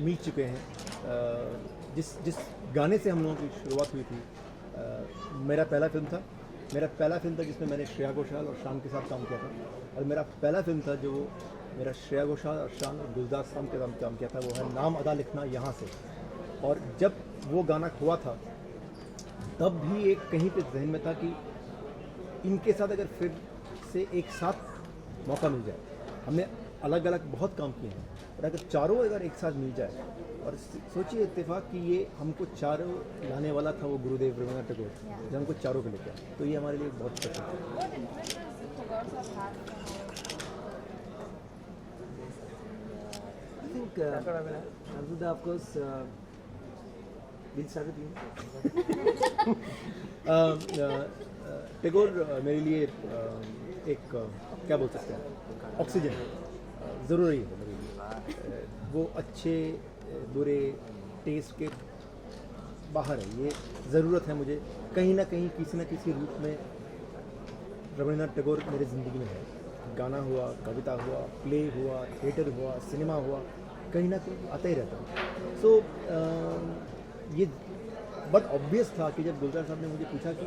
Meet चुके हैं। जिस जिस गाने से हम लोगों की शुरुआत हुई थी, मेरा पहला फिल्म था जिसमें मैंने श्रेया घोषाल और शान के साथ काम किया था। और मेरा पहला फिल्म था जो मेरा श्रेया घोषाल और शान और गुलजार साहब के साथ काम किया था, वो है नाम अदा लिखना यहाँ से। और जब वो गाना हुआ था तब भी एक कहीं पे जहन में था कि इनके साथ अगर फिर से एक साथ मौका मिल जाए। हमने अलग अलग बहुत काम किए हैं, और अगर चारों एक साथ मिल जाए, और सोचिए इत्तेफाक कि ये हमको चारों लाने वाला था वो गुरुदेव रवींद्रनाथ टैगोर, जो हमको चारों पे लेके आए, तो ये हमारे लिए बहुत स्पेशल है। I think Arzuda, of course, we'll start with you. Tagore मेरे लिए एक क्या बोल सकते हैं, ऑक्सीजन ज़रूरी है मेरे लिए। वो अच्छे बुरे टेस्ट के बाहर है, ये ज़रूरत है मुझे कहीं ना कहीं किसी न किसी रूप में। रवींद्रनाथ टैगोर मेरी ज़िंदगी में है, गाना हुआ, कविता हुआ, प्ले हुआ, थिएटर हुआ, सिनेमा हुआ, कहीं ना कहीं आता ही रहता है। सो ये बहुत ऑब्वियस था कि जब गुलजार साहब ने मुझे पूछा कि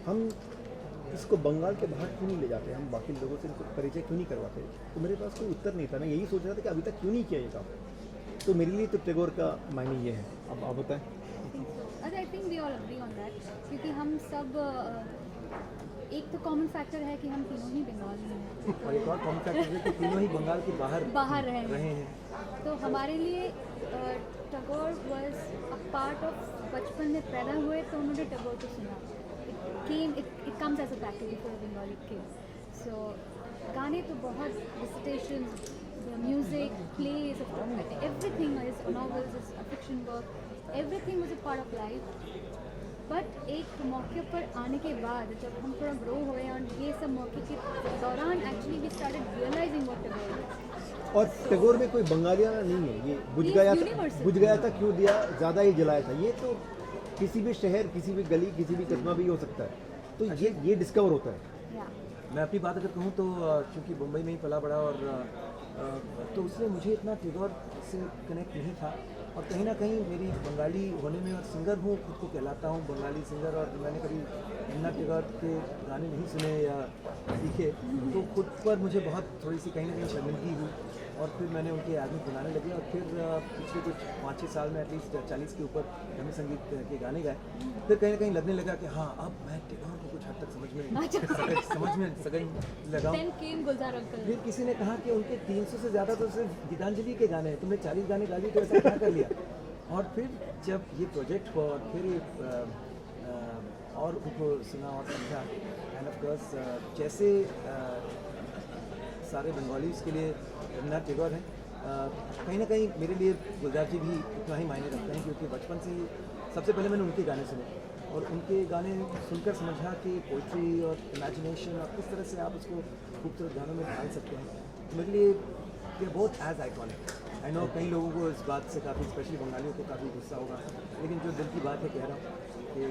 हम इसको बंगाल के बाहर क्यों नहीं ले जाते, हम बाकी लोगों से इनको परिचय क्यों नहीं करवाते, तो मेरे पास कोई उत्तर नहीं था। मैं यही सोच रहा था कि अभी तक क्यों नहीं किया ये काम। तो मेरे लिए तो टैगोर का मायने ये है। अब आप बताएं। I think we all agree on that, क्योंकि हम सब एक तो कॉमन फैक्टर है कि हम तीनों ही बंगाली हैं, और एक और कॉमन फैक्टर है कि तीनों ही बंगाल के बाहर रहे हैं। तो हमारे लिए Tagore was a part of, बचपन में पैदा हुए तो उन्होंने टैगोर को सुना। It comes as a package for Bengali kids. So गाने तो बहुत, recitation, music, plays, everything is novels, is a fiction work, everything was a part of life. But एक मौके पर आने के बाद जब हम थोड़ा ग्रो हुए और ये सब मौके के दौरान actually we started realizing what Tagore is. और टैगोर में कोई बंगालियाना नहीं है, ये बुझ गया था क्यों दिया, ज़्यादा ही जलाया था। ये तो किसी भी शहर, किसी भी गली, किसी भी कस्बा भी हो सकता है, तो ये डिस्कवर होता है। मैं अपनी बात अगर कहूँ तो चूँकि मुंबई में ही पला बड़ा, और तो उसमें मुझे इतना टैगोर से कनेक्ट नहीं था। और कहीं ना कहीं मेरी बंगाली होने में, और सिंगर हूँ, खुद को कहलाता हूँ बंगाली सिंगर, और मैंने कभी रवींद्रनाथ टैगोर के गाने नहीं सुने या सीखे, तो खुद पर मुझे बहुत थोड़ी सी कहीं ना कहीं शर्मिंदगी हुई। और फिर मैंने उनके एल्बम बनाने लगे, और फिर पिछले कुछ 5-6 साल में एटलीस्ट 40 के ऊपर रवींद्र संगीत के गाने गाए। फिर कहीं ना कहीं लगने लगा कि हाँ, अब मैं टैगोर को कुछ हद तक समझ में लगाऊं। फिर किसी ने कहा कि उनके 300 से ज़्यादा तो सिर्फ गीतांजलि के गाने हैं, तुमने 40 गाने गा लिए, तो ऐसा क्या कर लिया। और फिर जब ये प्रोजेक्ट हुआ और फिर और उनको सुना और समझा, एंड ऑफ कोर्स जैसे सारे बंगालीज़ के लिए रवींद्रनाथ टैगोर हैं, कहीं ना कहीं मेरे लिए गुलजार जी भी उतना ही मायने रखते हैं, क्योंकि बचपन से ही सबसे पहले मैंने उनके गाने सुने, और उनके गाने सुनकर समझा कि पोइट्री और इमेजिनेशन और किस तरह से आप उसको खूबसूरत गानों में ढाल सकते हैं। तो मेरे लिए ये बहुत एज आइकॉनिक। आई नो कई लोगों को इस बात से काफ़ी, स्पेशली बंगालियों को काफ़ी गुस्सा होगा, लेकिन जो दिल की बात है कह रहा हूँ कि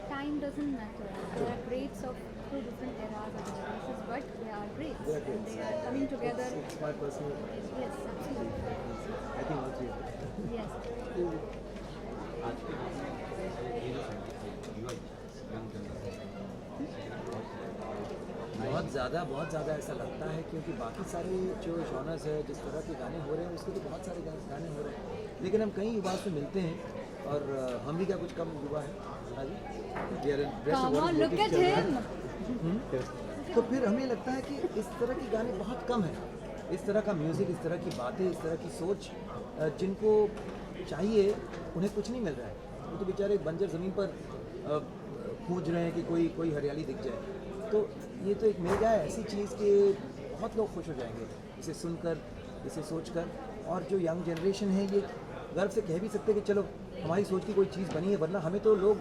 time doesn't matter. There are greats of two different eras of races, but they are greats. They are coming together. It's my personal. Yes, absolutely. I think all three of them. Yes. बहुत ज़्यादा ऐसा लगता है, क्योंकि बाकी सारे जो genres है, जिस तरह के गाने हो रहे हैं, उसके तो बहुत सारे गाने हो रहे हैं, लेकिन हम कई युवा से मिलते हैं, और हम भी क्या कुछ कम युवा है। Come on, look at him. तो फिर हमें लगता है कि इस तरह के गाने बहुत कम हैं, इस तरह का म्यूज़िक, इस तरह की बातें, इस तरह की सोच जिनको चाहिए, उन्हें कुछ नहीं मिल रहा है। वो तो बेचारे बंजर ज़मीन पर खोज रहे हैं कि कोई हरियाली दिख जाए। तो ये तो एक मिल जाए ऐसी चीज़ कि बहुत लोग खुश हो जाएंगे इसे सुनकर, इसे सोचकर। और जो यंग जनरेशन है, ये गर्व से कह भी सकते हैं कि चलो हमारी सोच की कोई चीज़ बनी है, वरना हमें तो लोग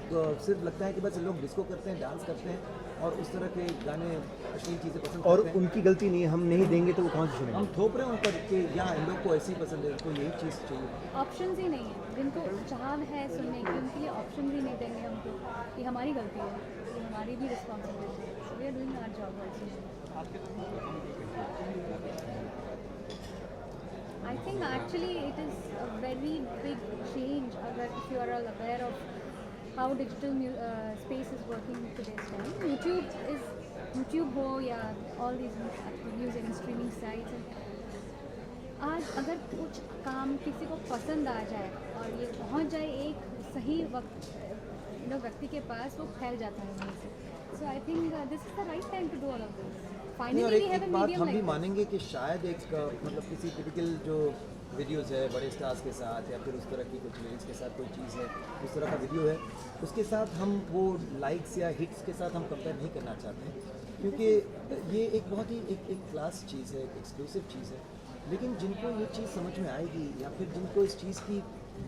सिर्फ लगता है कि बस लोग डिस्को करते हैं, डांस करते हैं, और उस तरह के गाने, अश्लील चीज़ें पसंद और करते हैं। उनकी गलती नहीं है, हम नहीं देंगे तो वो कहाँ से सुनेंगे। हम थोप रहे हैं उन पर कि या इन लोग को ऐसे ही पसंद है, उनको यही चीज़ चाहिए। ऑप्शंस ही नहीं है, जिनको चाह है सुनने की, उनके लिए ऑप्शन भी नहीं देंगे हमको। ये हमारी गलती है, ये हमारी भी रिस्पॉन्सिबिलिटी है। So we are doing our job also. I think actually it is a very big change if you are all aware of how digital space is working today's time. YouTube हो या all these music and streaming sites. आज अगर कुछ काम किसी को पसंद आ जाए और ये पहुंच जाए एक सही व्यक्ति के पास, वो फैल जाता है वहीं से. So I think this is the right time to do all of this. नहीं, Finally और we have एक a बात medium हम भी like this. मानेंगे कि शायद एक मतलब किसी टिपिकल जो वीडियोस है बड़े स्टार्स के साथ या फिर उस तरह की कुछ लिरिक्स के साथ कोई चीज़ है, उस तरह का वीडियो है, उसके साथ हम वो लाइक्स या हिट्स के साथ हम कंपेयर नहीं करना चाहते हैं, क्योंकि ये एक बहुत ही एक क्लास चीज़ है, एक एक्सक्लूसिव चीज़ है. लेकिन जिनको ये चीज़ समझ में आएगी या फिर जिनको इस चीज़ की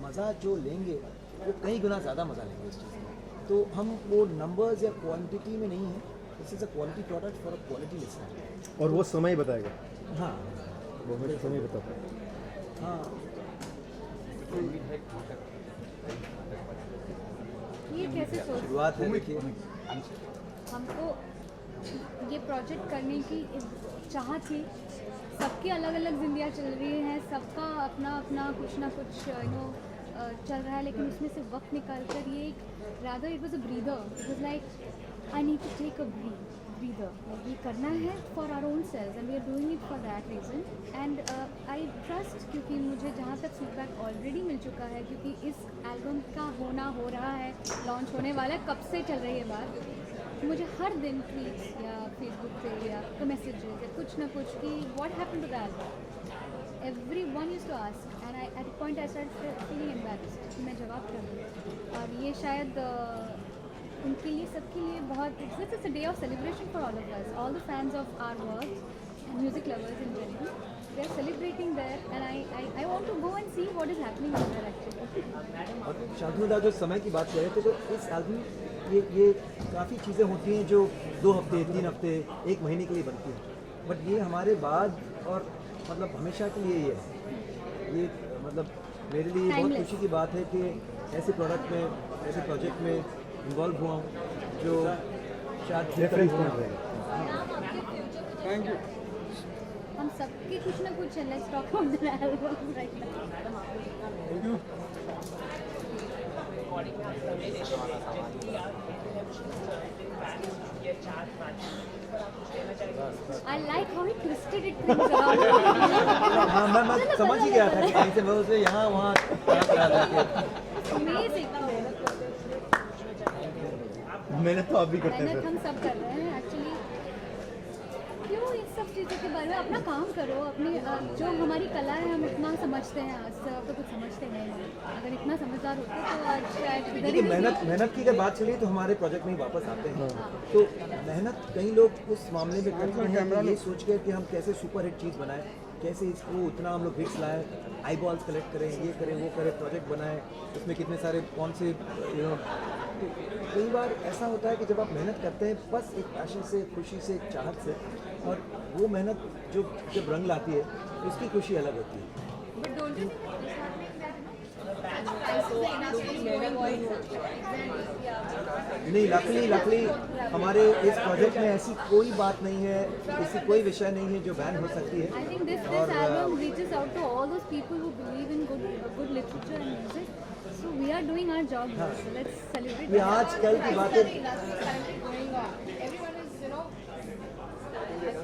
मज़ा जो लेंगे वो कई गुना ज़्यादा मज़ा लेंगे इस चीज़ में. तो हम वो नंबर्स या क्वांटिटी में नहीं है, this is a quality product for a quality listener. और वो समय बताएगा, हाँ वो हमें समय बताता है. हाँ. ये कैसे सोच शुरुआत है, देखिए. हमको ये प्रोजेक्ट करने की चाह थी. सबकी अलग अलग जिंदगियाँ चल रही हैं, सबका अपना अपना कुछ ना कुछ चल रहा है, लेकिन उसमें से वक्त निकाल कर ये एक rather it was a breather. It was like I need to take a breather. ये करना है for our own selves and we are doing it for that reason. And I trust, क्योंकि मुझे जहाँ तक फीडबैक ऑलरेडी मिल चुका है, क्योंकि इस एल्बम का हो रहा है, लॉन्च होने वाला है, कब से चल रही है बात. मुझे हर दिन ट्वीट्स या फेसबुक पे या मैसेजेस या कुछ ना कुछ कि what happened to the album. Everyone used to ask, and at a point I started feeling embarrassed कि मैं जवाब कर दूँ. और ये शायद उनके लिए, सबके लिए बहुत it's a day of celebration for all of us, all the fans of our work, and music lovers in general. They are celebrating there, and I want to go and see what is happening over there actually. और शांतनु दा जो समय की बात कर रहे थे, तो इस एल्बम ये काफ़ी चीज़ें होती हैं जो 2 हफ्ते 3 हफ्ते 1 महीने के लिए बनती हैं, बट ये हमारे बाद और मतलब हमेशा के लिए ये मतलब मेरे लिए बहुत Timeless. खुशी की बात है कि ऐसे प्रोडक्ट में, ऐसे प्रोजेक्ट में इन्वॉल्व हुआ हूँ जो शायद रेफरेंस हुआ. पॉइंट रहेगा. Thank you. हम सबके कुछ ना कुछ है. Let's talk about the album right now. I like how he twisted it things around. हाँ, मैं समझ ही गया था कि कहीं से मैं उसे यहाँ वहाँ करा था. Amazing. मेहनत तो आप भी करते हैं मेहनत सर. हम सब कर रहे हैं एक्चुअली. क्यों इस सब चीज़ों के बारे में अपना काम करो, अपनी जो हमारी कला है हम इतना समझते हैं. आज से तो कुछ समझते हैं नहीं. अगर इतना समझदार होते तो आज शायद इधर देखिए, ही नहीं. मेहनत की अगर बात चली तो हमारे प्रोजेक्ट में ही वापस आते हैं. तो मेहनत कई लोग उस मामले में करते हैं कि ये सोच के कि हम कैसे सुपर हिट चीज़ बनाएं, कैसे इसको उतना हम लोग हिट्स लाएं, आई बॉल्स कलेक्ट करें, ये करें वो करें, प्रोजेक्ट बनाएं, उसमें कितने सारे कौन से तो कई बार ऐसा होता है कि जब आप मेहनत करते हैं बस एक पैशन से, खुशी से, एक चाहत से, और वो मेहनत जो जब रंग लाती है उसकी खुशी अलग होती है. But don't you think what is happening that the industry is going नहीं, लकली हमारे इस प्रोजेक्ट में ऐसी कोई बात नहीं है, ऐसी कोई विषय नहीं है जो बैन हो सकती है. I think this album reaches out to all those people who believe in good literature and music. So we are doing our job here. So let's celebrate. ये आज कल की बातें. I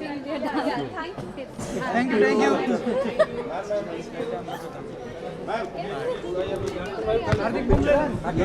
think we are done. Yeah, Thank you. Thank you.